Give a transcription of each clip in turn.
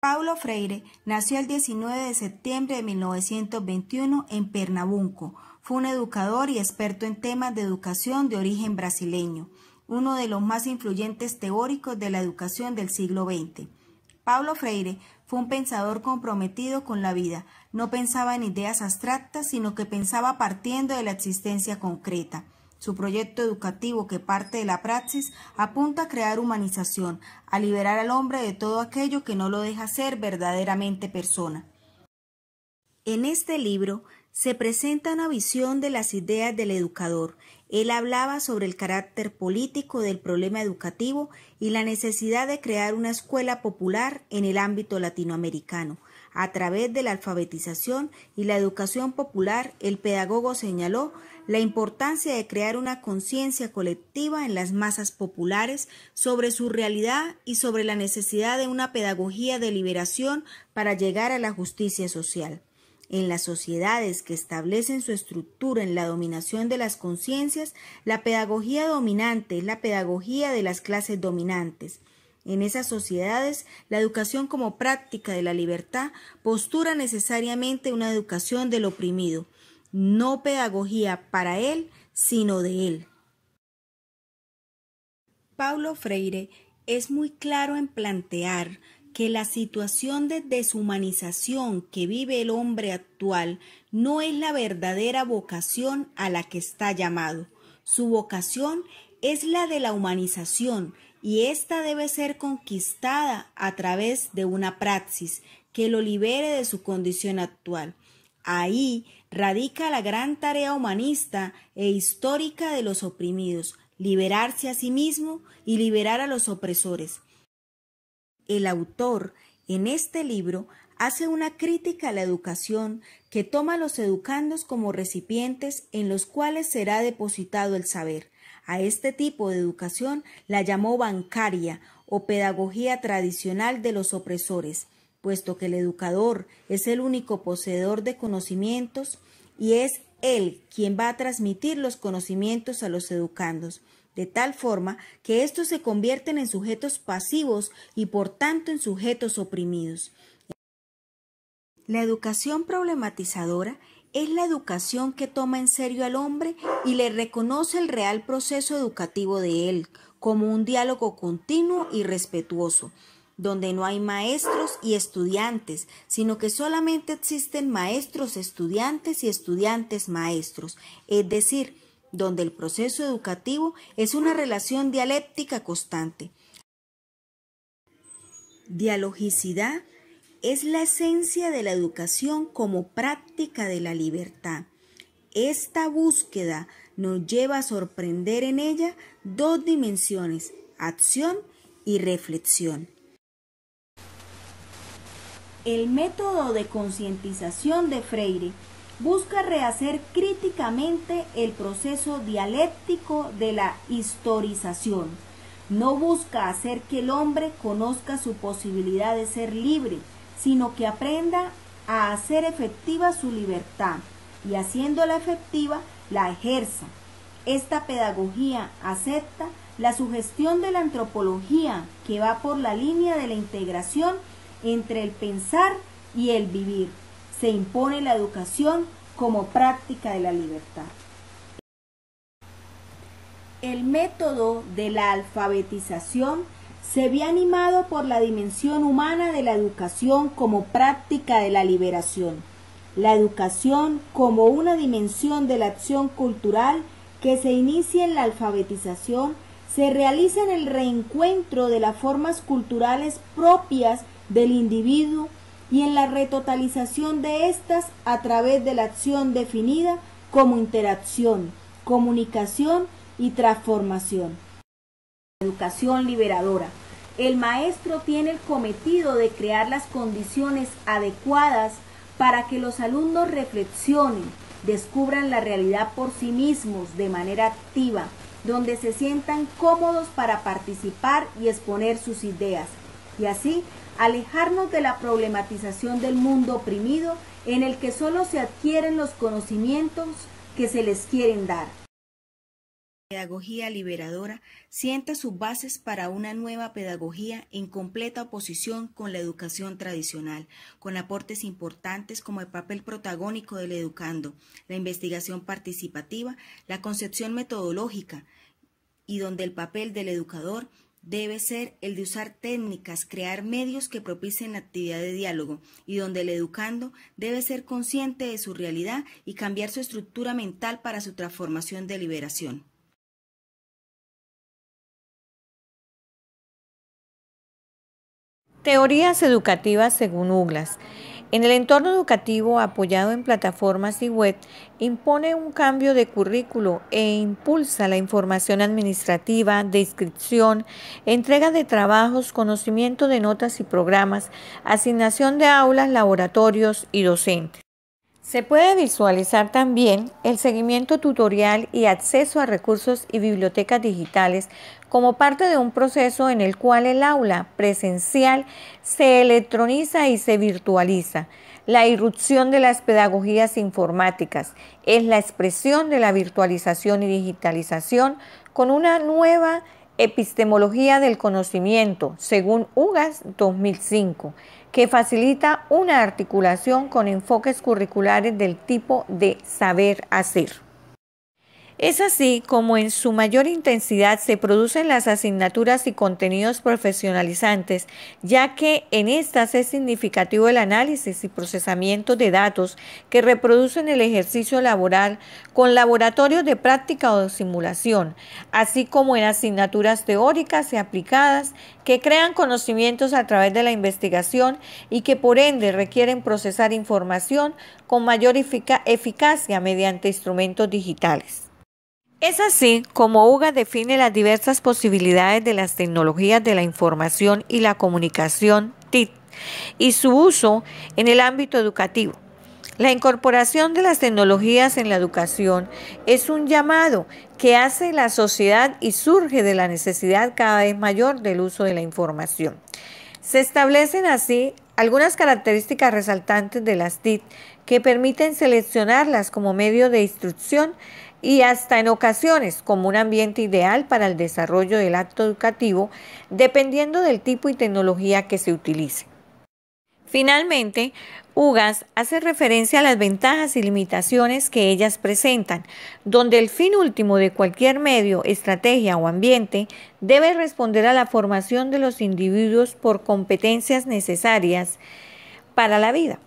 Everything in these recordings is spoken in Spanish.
Paulo Freire nació el 19 de septiembre de 1921 en Pernambuco. Fue un educador y experto en temas de educación de origen brasileño, uno de los más influyentes teóricos de la educación del siglo XX. Paulo Freire fue un pensador comprometido con la vida. No pensaba en ideas abstractas, sino que pensaba partiendo de la existencia concreta. Su proyecto educativo, que parte de la praxis, apunta a crear humanización, a liberar al hombre de todo aquello que no lo deja ser verdaderamente persona. En este libro se presenta una visión de las ideas del educador. Él hablaba sobre el carácter político del problema educativo y la necesidad de crear una escuela popular en el ámbito latinoamericano. A través de la alfabetización y la educación popular, el pedagogo señaló la importancia de crear una conciencia colectiva en las masas populares sobre su realidad y sobre la necesidad de una pedagogía de liberación para llegar a la justicia social. En las sociedades que establecen su estructura en la dominación de las conciencias, la pedagogía dominante es la pedagogía de las clases dominantes. En esas sociedades, la educación como práctica de la libertad postura necesariamente una educación del oprimido, no pedagogía para él, sino de él. Paulo Freire es muy claro en plantear que la situación de deshumanización que vive el hombre actual no es la verdadera vocación a la que está llamado. Su vocación es la de la humanización, y ésta debe ser conquistada a través de una praxis que lo libere de su condición actual. Ahí radica la gran tarea humanista e histórica de los oprimidos, liberarse a sí mismo y liberar a los opresores. El autor, en este libro, hace una crítica a la educación que toma a los educandos como recipientes en los cuales será depositado el saber. A este tipo de educación la llamó bancaria o pedagogía tradicional de los opresores, puesto que el educador es el único poseedor de conocimientos y es él quien va a transmitir los conocimientos a los educandos, de tal forma que estos se convierten en sujetos pasivos y por tanto en sujetos oprimidos. La educación problematizadora es la educación que toma en serio al hombre y le reconoce el real proceso educativo de él como un diálogo continuo y respetuoso, donde no hay maestros y estudiantes, sino que solamente existen maestros estudiantes y estudiantes maestros, es decir, donde el proceso educativo es una relación dialéctica constante. Dialogicidad es la esencia de la educación como práctica de la libertad. Esta búsqueda nos lleva a sorprender en ella dos dimensiones, acción y reflexión. El método de concientización de Freire busca rehacer críticamente el proceso dialéctico de la historización. No busca hacer que el hombre conozca su posibilidad de ser libre, sino que aprenda a hacer efectiva su libertad y haciéndola efectiva la ejerza. Esta pedagogía acepta la sugestión de la antropología que va por la línea de la integración entre el pensar y el vivir. Se impone la educación como práctica de la libertad. El método de la alfabetización se ve animado por la dimensión humana de la educación como práctica de la liberación. La educación como una dimensión de la acción cultural que se inicia en la alfabetización se realiza en el reencuentro de las formas culturales propias del individuo y en la retotalización de éstas a través de la acción definida como interacción, comunicación y transformación. Educación liberadora. El maestro tiene el cometido de crear las condiciones adecuadas para que los alumnos reflexionen, descubran la realidad por sí mismos de manera activa, donde se sientan cómodos para participar y exponer sus ideas, y así alejarnos de la problematización del mundo oprimido en el que solo se adquieren los conocimientos que se les quieren dar. Pedagogía liberadora sienta sus bases para una nueva pedagogía en completa oposición con la educación tradicional, con aportes importantes como el papel protagónico del educando, la investigación participativa, la concepción metodológica, y donde el papel del educador debe ser el de usar técnicas, crear medios que propicien la actividad de diálogo, y donde el educando debe ser consciente de su realidad y cambiar su estructura mental para su transformación de liberación. Teorías educativas según Douglas. En el entorno educativo apoyado en plataformas y web, impone un cambio de currículo e impulsa la información administrativa, de inscripción, entrega de trabajos, conocimiento de notas y programas, asignación de aulas, laboratorios y docentes. Se puede visualizar también el seguimiento tutorial y acceso a recursos y bibliotecas digitales como parte de un proceso en el cual el aula presencial se electroniza y se virtualiza. La irrupción de las pedagogías informáticas es la expresión de la virtualización y digitalización con una nueva epistemología del conocimiento, según Ugas 2005, que facilita una articulación con enfoques curriculares del tipo de saber hacer. Es así como en su mayor intensidad se producen las asignaturas y contenidos profesionalizantes, ya que en estas es significativo el análisis y procesamiento de datos que reproducen el ejercicio laboral con laboratorios de práctica o de simulación, así como en asignaturas teóricas y aplicadas que crean conocimientos a través de la investigación y que por ende requieren procesar información con mayor eficacia mediante instrumentos digitales. Es así como UGA define las diversas posibilidades de las tecnologías de la información y la comunicación TIC y su uso en el ámbito educativo. La incorporación de las tecnologías en la educación es un llamado que hace la sociedad y surge de la necesidad cada vez mayor del uso de la información. Se establecen así algunas características resaltantes de las TIC que permiten seleccionarlas como medio de instrucción y hasta en ocasiones como un ambiente ideal para el desarrollo del acto educativo, dependiendo del tipo y tecnología que se utilice. Finalmente, Ugas hace referencia a las ventajas y limitaciones que ellas presentan, donde el fin último de cualquier medio, estrategia o ambiente debe responder a la formación de los individuos por competencias necesarias para la vida,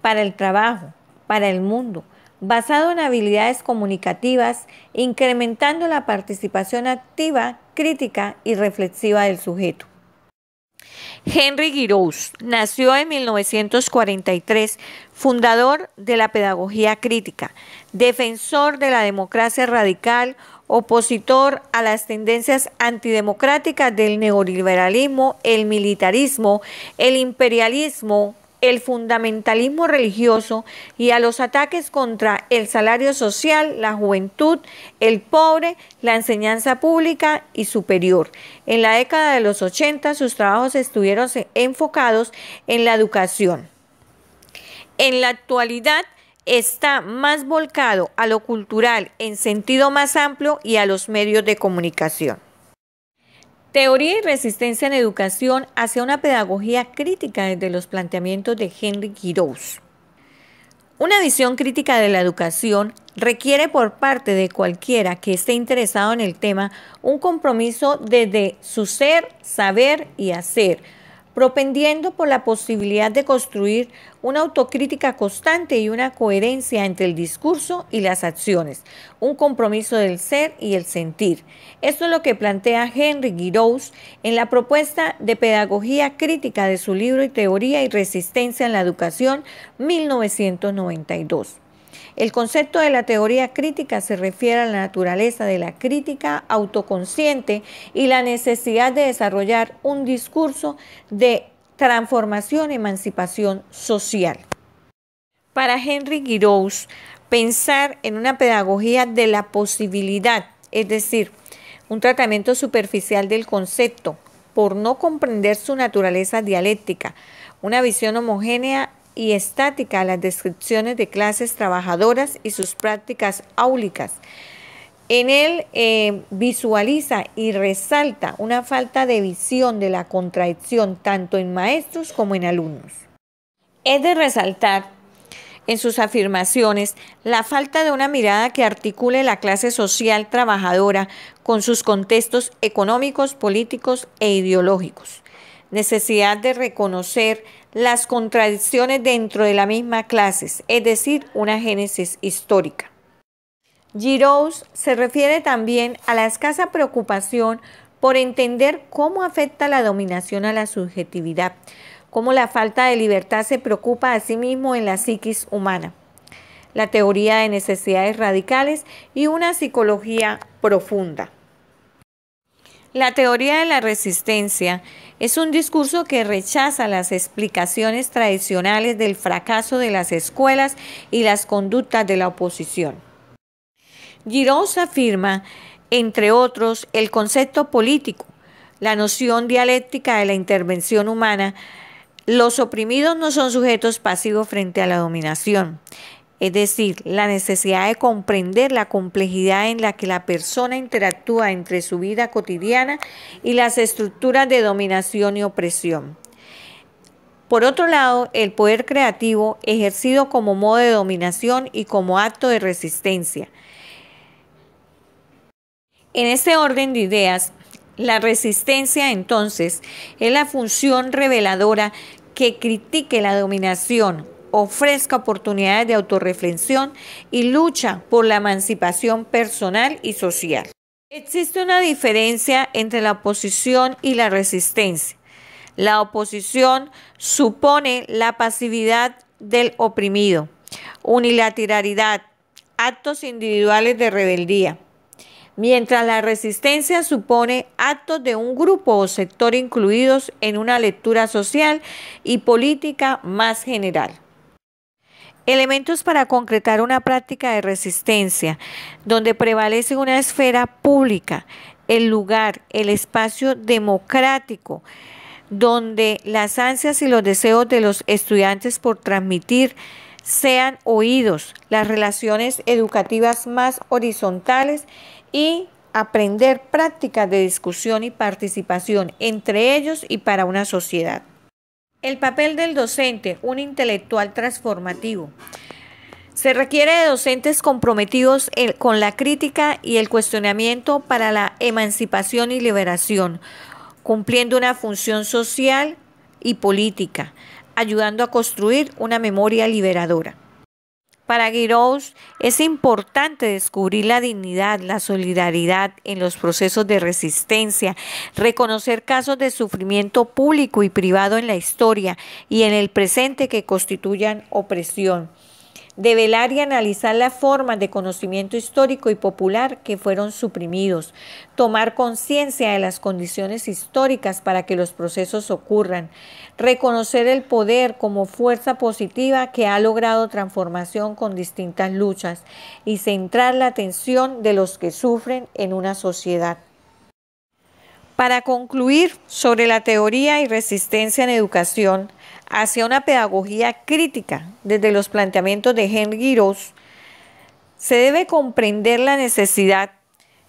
para el trabajo, para el mundo, basado en habilidades comunicativas, incrementando la participación activa, crítica y reflexiva del sujeto. Henry Giroux nació en 1943, fundador de la pedagogía crítica, defensor de la democracia radical, opositor a las tendencias antidemocráticas del neoliberalismo, el militarismo, el imperialismo, el fundamentalismo religioso y a los ataques contra el salario social, la juventud, el pobre, la enseñanza pública y superior. En la década de los 80 sus trabajos estuvieron enfocados en la educación. En la actualidad está más volcado a lo cultural en sentido más amplio y a los medios de comunicación. Teoría y resistencia en educación hacia una pedagogía crítica desde los planteamientos de Henry Giroux. Una visión crítica de la educación requiere por parte de cualquiera que esté interesado en el tema un compromiso desde su ser, saber y hacer, propendiendo por la posibilidad de construir una autocrítica constante y una coherencia entre el discurso y las acciones, un compromiso del ser y el sentir. Esto es lo que plantea Henry Giroux en la propuesta de pedagogía crítica de su libro y Teoría y Resistencia en la Educación, 1992. El concepto de la teoría crítica se refiere a la naturaleza de la crítica autoconsciente y la necesidad de desarrollar un discurso de transformación y emancipación social. Para Henry Giroux, pensar en una pedagogía de la posibilidad, es decir, un tratamiento superficial del concepto, por no comprender su naturaleza dialéctica, una visión homogénea y estática a las descripciones de clases trabajadoras y sus prácticas áulicas, En él visualiza y resalta una falta de visión de la contradicción tanto en maestros como en alumnos. Es de resaltar en sus afirmaciones la falta de una mirada que articule la clase social trabajadora con sus contextos económicos, políticos e ideológicos. Necesidad de reconocer las contradicciones dentro de la misma clase, es decir, una génesis histórica. Giroux se refiere también a la escasa preocupación por entender cómo afecta la dominación a la subjetividad, cómo la falta de libertad se preocupa a sí mismo en la psiquis humana, la teoría de necesidades radicales y una psicología profunda. La teoría de la resistencia es un discurso que rechaza las explicaciones tradicionales del fracaso de las escuelas y las conductas de la oposición. Giroux afirma, entre otros, el concepto político, la noción dialéctica de la intervención humana. Los oprimidos no son sujetos pasivos frente a la dominación, es decir, la necesidad de comprender la complejidad en la que la persona interactúa entre su vida cotidiana y las estructuras de dominación y opresión. Por otro lado, el poder creativo ejercido como modo de dominación y como acto de resistencia. En este orden de ideas, la resistencia, entonces, es la función reveladora que critique la dominación, ofrezca oportunidades de autorreflexión y lucha por la emancipación personal y social. Existe una diferencia entre la oposición y la resistencia. La oposición supone la pasividad del oprimido, unilateralidad, actos individuales de rebeldía, mientras la resistencia supone actos de un grupo o sector incluidos en una lectura social y política más general. Elementos para concretar una práctica de resistencia, donde prevalece una esfera pública, el lugar, el espacio democrático, donde las ansias y los deseos de los estudiantes por transmitir sean oídos, las relaciones educativas más horizontales y aprender prácticas de discusión y participación entre ellos y para una sociedad. El papel del docente, un intelectual transformativo. Se requiere de docentes comprometidos con la crítica y el cuestionamiento para la emancipación y liberación, cumpliendo una función social y política, ayudando a construir una memoria liberadora. Para Giroux es importante descubrir la dignidad, la solidaridad en los procesos de resistencia, reconocer casos de sufrimiento público y privado en la historia y en el presente que constituyan opresión, develar y analizar las formas de conocimiento histórico y popular que fueron suprimidos, tomar conciencia de las condiciones históricas para que los procesos ocurran, reconocer el poder como fuerza positiva que ha logrado transformación con distintas luchas y centrar la atención de los que sufren en una sociedad. Para concluir sobre la teoría y resistencia en educación hacia una pedagogía crítica desde los planteamientos de Henri Giroux, se debe comprender la necesidad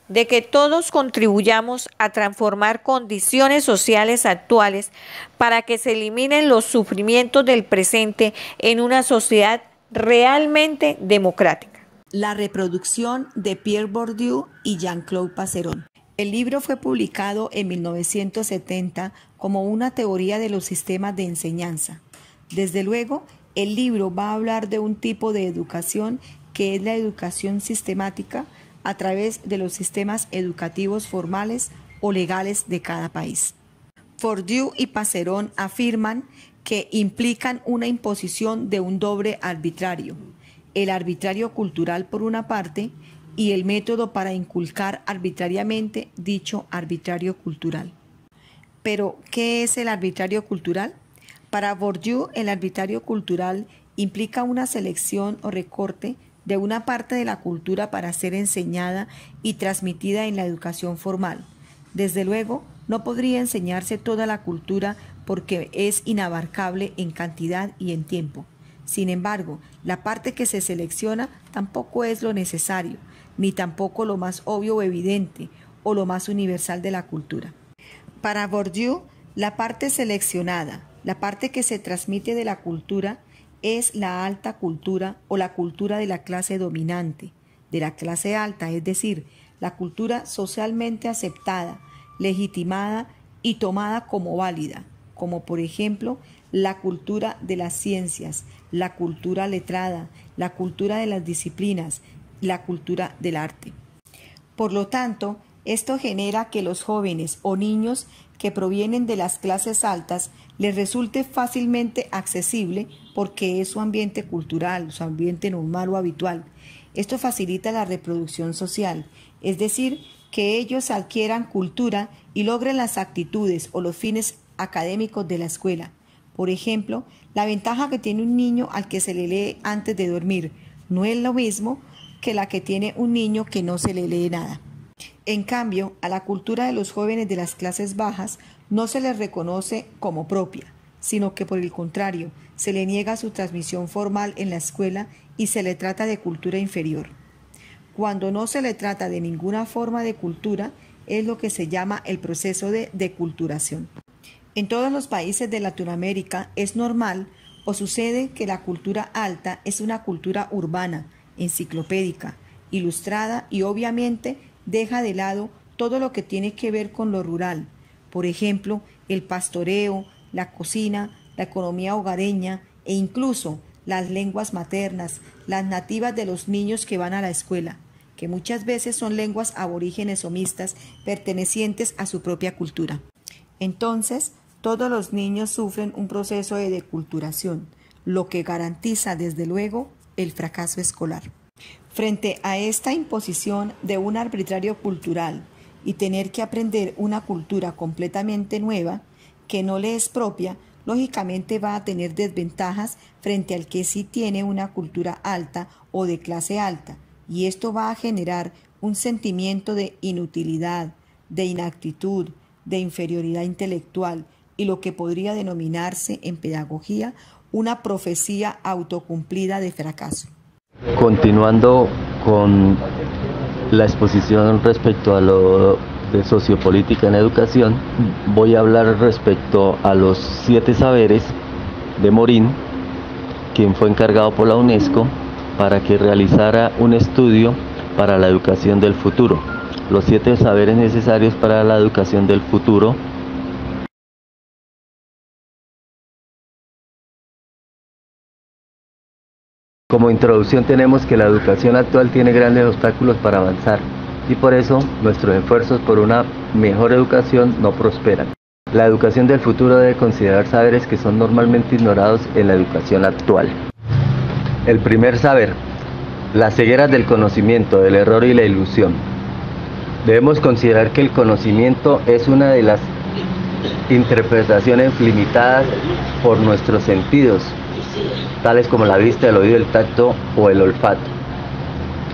de que todos contribuyamos a transformar condiciones sociales actuales para que se eliminen los sufrimientos del presente en una sociedad realmente democrática. La reproducción de Pierre Bourdieu y Jean-Claude Passeron. El libro fue publicado en 1970 como una teoría de los sistemas de enseñanza. Desde luego, el libro va a hablar de un tipo de educación que es la educación sistemática a través de los sistemas educativos formales o legales de cada país. Bourdieu y Passeron afirman que implican una imposición de un doble arbitrario, el arbitrario cultural por una parte y el método para inculcar arbitrariamente dicho arbitrario cultural. Pero, ¿qué es el arbitrario cultural? Para Bourdieu, el arbitrario cultural implica una selección o recorte de una parte de la cultura para ser enseñada y transmitida en la educación formal. Desde luego, no podría enseñarse toda la cultura porque es inabarcable en cantidad y en tiempo. Sin embargo, la parte que se selecciona tampoco es lo necesario. ni tampoco lo más obvio o evidente o lo más universal de la cultura. Para Bourdieu, la parte seleccionada, la parte que se transmite de la cultura, es la alta cultura o la cultura de la clase dominante, de la clase alta, es decir, la cultura socialmente aceptada, legitimada y tomada como válida, como por ejemplo la cultura de las ciencias, la cultura letrada, la cultura de las disciplinas, la cultura del arte. Por lo tanto, esto genera que los jóvenes o niños que provienen de las clases altas les resulte fácilmente accesible porque es su ambiente cultural, su ambiente normal o habitual. Esto facilita la reproducción social, es decir, que ellos adquieran cultura y logren las actitudes o los fines académicos de la escuela. Por ejemplo, la ventaja que tiene un niño al que se le lee antes de dormir no es lo mismo que la que tiene un niño que no se le lee nada. En cambio, a la cultura de los jóvenes de las clases bajas no se les reconoce como propia, sino que por el contrario, se le niega su transmisión formal en la escuela y se le trata de cultura inferior. Cuando no se le trata de ninguna forma de cultura, es lo que se llama el proceso de deculturación. En todos los países de Latinoamérica es normal o sucede que la cultura alta es una cultura urbana, enciclopédica, ilustrada y obviamente deja de lado todo lo que tiene que ver con lo rural, por ejemplo, el pastoreo, la cocina, la economía hogareña e incluso las lenguas maternas, las nativas de los niños que van a la escuela, que muchas veces son lenguas aborígenes o mixtas pertenecientes a su propia cultura. Entonces, todos los niños sufren un proceso de deculturación, lo que garantiza desde luego el fracaso escolar. Frente a esta imposición de un arbitrario cultural y tener que aprender una cultura completamente nueva que no le es propia, lógicamente va a tener desventajas frente al que sí tiene una cultura alta o de clase alta, y esto va a generar un sentimiento de inutilidad, de inactitud, de inferioridad intelectual y lo que podría denominarse en pedagogía una profecía autocumplida de fracaso. Continuando con la exposición respecto a lo de sociopolítica en educación, voy a hablar respecto a los 7 saberes de Morin, quien fue encargado por la UNESCO para que realizara un estudio para la educación del futuro. Los 7 saberes necesarios para la educación del futuro. Como introducción tenemos que la educación actual tiene grandes obstáculos para avanzar y por eso nuestros esfuerzos por una mejor educación no prosperan. La educación del futuro debe considerar saberes que son normalmente ignorados en la educación actual. El primer saber, las cegueras del conocimiento, del error y la ilusión. Debemos considerar que el conocimiento es una de las interpretaciones limitadas por nuestros sentidos, tales como la vista, el oído, el tacto o el olfato.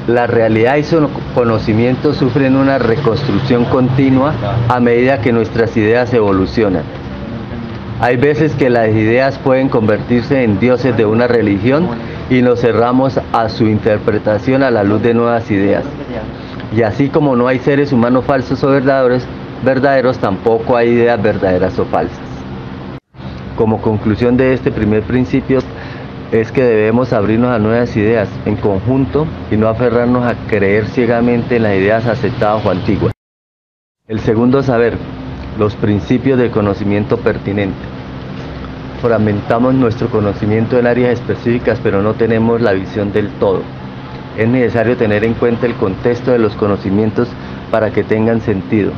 La realidad y su conocimiento sufren una reconstrucción continua a medida que nuestras ideas evolucionan. Hay veces que las ideas pueden convertirse en dioses de una religión y nos cerramos a su interpretación a la luz de nuevas ideas. Y así como no hay seres humanos falsos o verdaderos, tampoco hay ideas verdaderas o falsas. Como conclusión de este primer principio es que debemos abrirnos a nuevas ideas en conjunto y no aferrarnos a creer ciegamente en las ideas aceptadas o antiguas. El segundo saber, los principios del conocimiento pertinente. Fragmentamos nuestro conocimiento en áreas específicas, pero no tenemos la visión del todo. Es necesario tener en cuenta el contexto de los conocimientos para que tengan sentido.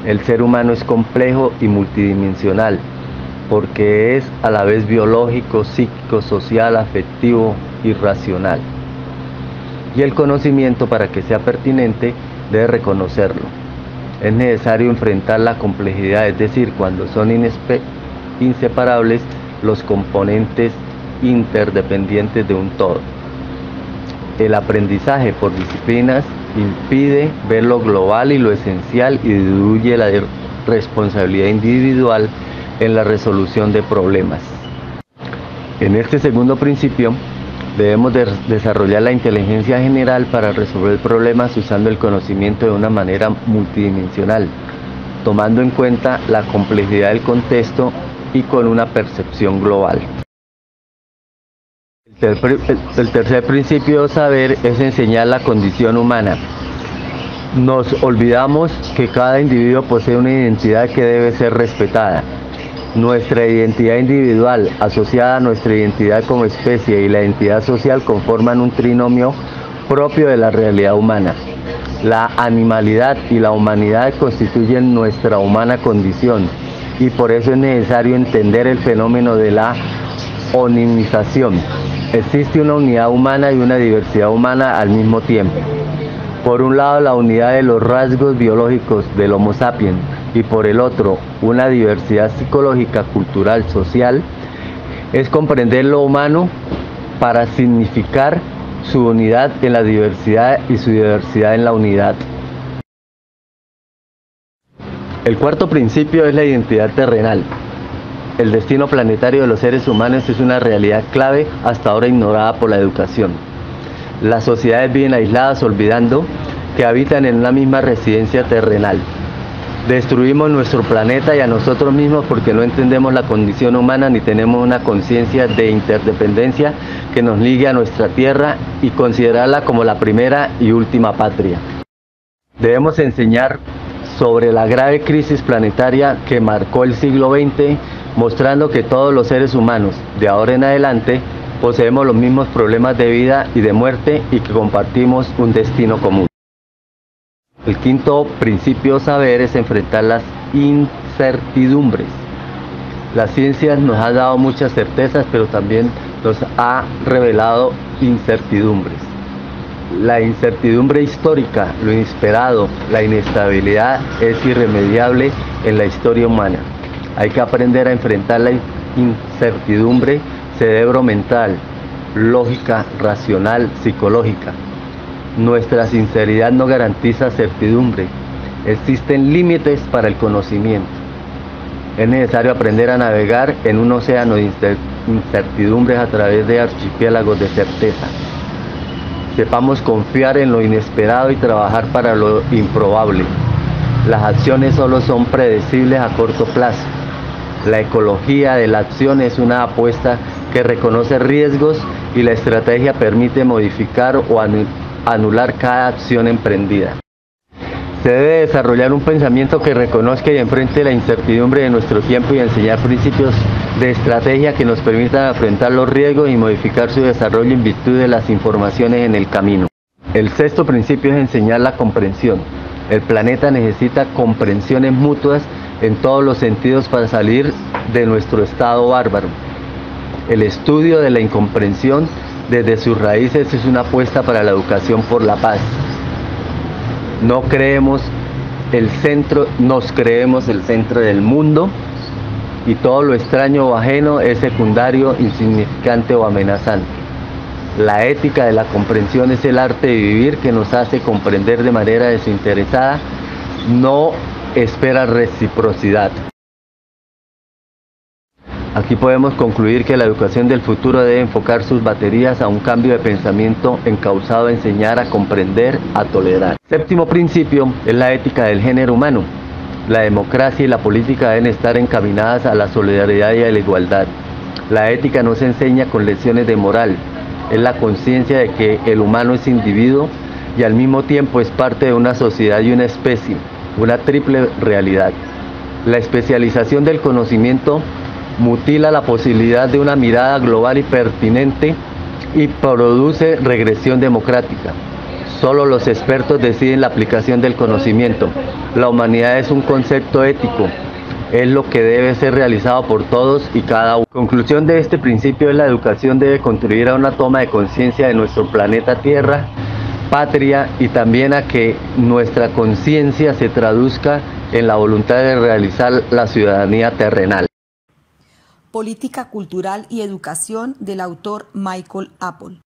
El ser humano es complejo y multidimensional, porque es a la vez biológico, psíquico, social, afectivo y racional. Y el conocimiento, para que sea pertinente, debe reconocerlo. Es necesario enfrentar la complejidad, es decir, cuando son inseparables los componentes interdependientes de un todo. El aprendizaje por disciplinas impide ver lo global y lo esencial y diluye la responsabilidad individual en la resolución de problemas. En este segundo principio, Debemos desarrollar la inteligencia general para resolver problemas usando el conocimiento de una manera multidimensional, tomando en cuenta la complejidad del contexto y con una percepción global. El tercer principio de saber es enseñar la condición humana. Nos olvidamos que cada individuo posee una identidad que debe ser respetada. Nuestra identidad individual, asociada a nuestra identidad como especie y la identidad social, conforman un trinomio propio de la realidad humana. La animalidad y la humanidad constituyen nuestra humana condición, y por eso es necesario entender el fenómeno de la onimización. Existe una unidad humana y una diversidad humana al mismo tiempo. Por un lado, la unidad de los rasgos biológicos del Homo sapiens, y por el otro, una diversidad psicológica, cultural, social. Es comprender lo humano para significar su unidad en la diversidad y su diversidad en la unidad. El cuarto principio es la identidad terrenal. El destino planetario de los seres humanos es una realidad clave hasta ahora ignorada por la educación. Las sociedades viven aisladas olvidando que habitan en una misma residencia terrenal. Destruimos nuestro planeta y a nosotros mismos porque no entendemos la condición humana ni tenemos una conciencia de interdependencia que nos ligue a nuestra tierra y considerarla como la primera y última patria. Debemos enseñar sobre la grave crisis planetaria que marcó el siglo XX, mostrando que todos los seres humanos, de ahora en adelante, poseemos los mismos problemas de vida y de muerte y que compartimos un destino común. El quinto principio saber es enfrentar las incertidumbres. La ciencia nos ha dado muchas certezas, pero también nos ha revelado incertidumbres. La incertidumbre histórica, lo inesperado, la inestabilidad es irremediable en la historia humana. Hay que aprender a enfrentar la incertidumbre, cerebro mental, lógica, racional, psicológica. Nuestra sinceridad no garantiza certidumbre. Existen límites para el conocimiento. Es necesario aprender a navegar en un océano de incertidumbres a través de archipiélagos de certeza. Sepamos confiar en lo inesperado y trabajar para lo improbable. Las acciones solo son predecibles a corto plazo. La ecología de la acción es una apuesta que reconoce riesgos y la estrategia permite modificar o anular cada acción emprendida. Se debe desarrollar un pensamiento que reconozca y enfrente la incertidumbre de nuestro tiempo y enseñar principios de estrategia que nos permitan afrontar los riesgos y modificar su desarrollo en virtud de las informaciones en el camino. El sexto principio es enseñar la comprensión. El planeta necesita comprensiones mutuas en todos los sentidos para salir de nuestro estado bárbaro. El estudio de la incomprensión desde sus raíces es una apuesta para la educación por la paz. Nos creemos el centro del mundo y todo lo extraño o ajeno es secundario, insignificante o amenazante. La ética de la comprensión es el arte de vivir que nos hace comprender de manera desinteresada, no espera reciprocidad. Aquí podemos concluir que la educación del futuro debe enfocar sus baterías a un cambio de pensamiento encauzado a enseñar, a comprender, a tolerar. Séptimo principio es la ética del género humano. La democracia y la política deben estar encaminadas a la solidaridad y a la igualdad. La ética no se enseña con lecciones de moral, es la conciencia de que el humano es individuo y al mismo tiempo es parte de una sociedad y una especie, una triple realidad. La especialización del conocimiento mutila la posibilidad de una mirada global y pertinente y produce regresión democrática. Solo los expertos deciden la aplicación del conocimiento. La humanidad es un concepto ético, es lo que debe ser realizado por todos y cada uno. Conclusión de este principio es la educación debe contribuir a una toma de conciencia de nuestro planeta Tierra, patria, y también a que nuestra conciencia se traduzca en la voluntad de realizar la ciudadanía terrenal. Política cultural y educación del autor Michael Apple.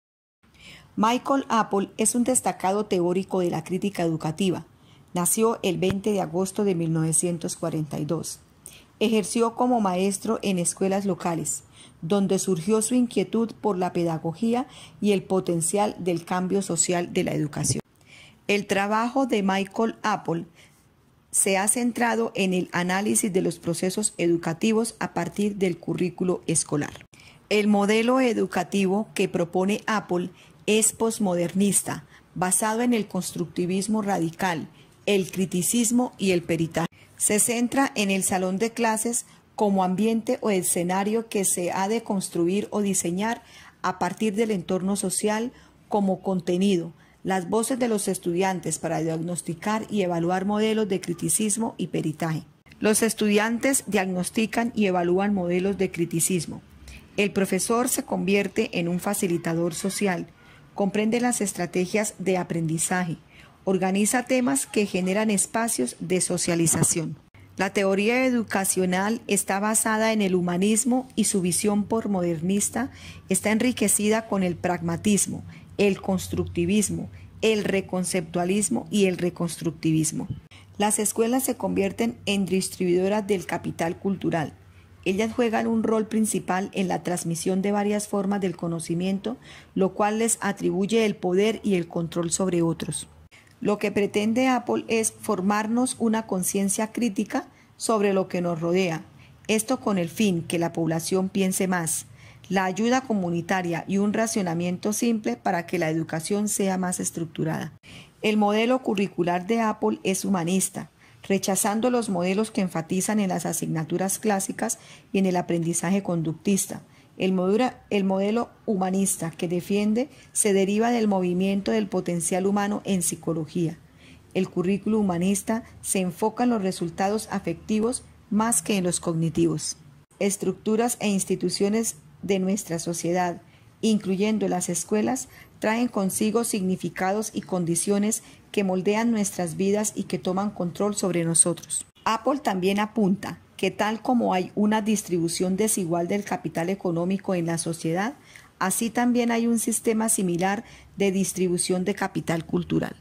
Michael Apple es un destacado teórico de la crítica educativa. Nació el 20 de agosto de 1942. Ejerció como maestro en escuelas locales, donde surgió su inquietud por la pedagogía y el potencial del cambio social de la educación. El trabajo de Michael Apple se ha centrado en el análisis de los procesos educativos a partir del currículo escolar. El modelo educativo que propone Apple es posmodernista, basado en el constructivismo radical, el criticismo y el peritaje. Se centra en el salón de clases como ambiente o escenario que se ha de construir o diseñar a partir del entorno social como contenido, las voces de los estudiantes para diagnosticar y evaluar modelos de criticismo y peritaje. Los estudiantes diagnostican y evalúan modelos de criticismo. El profesor se convierte en un facilitador social, comprende las estrategias de aprendizaje, organiza temas que generan espacios de socialización. La teoría educacional está basada en el humanismo y su visión posmodernista está enriquecida con el pragmatismo, el constructivismo, el reconceptualismo y el reconstructivismo. Las escuelas se convierten en distribuidoras del capital cultural. Ellas juegan un rol principal en la transmisión de varias formas del conocimiento, lo cual les atribuye el poder y el control sobre otros. Lo que pretende Apple es formarnos una conciencia crítica sobre lo que nos rodea, esto con el fin que la población piense más, la ayuda comunitaria y un racionamiento simple para que la educación sea más estructurada. El modelo curricular de Apple es humanista, rechazando los modelos que enfatizan en las asignaturas clásicas y en el aprendizaje conductista. El modelo humanista que defiende se deriva del movimiento del potencial humano en psicología. El currículo humanista se enfoca en los resultados afectivos más que en los cognitivos. Estructuras e instituciones de nuestra sociedad, incluyendo las escuelas, traen consigo significados y condiciones que moldean nuestras vidas y que toman control sobre nosotros. Apple también apunta que tal como hay una distribución desigual del capital económico en la sociedad, así también hay un sistema similar de distribución de capital cultural.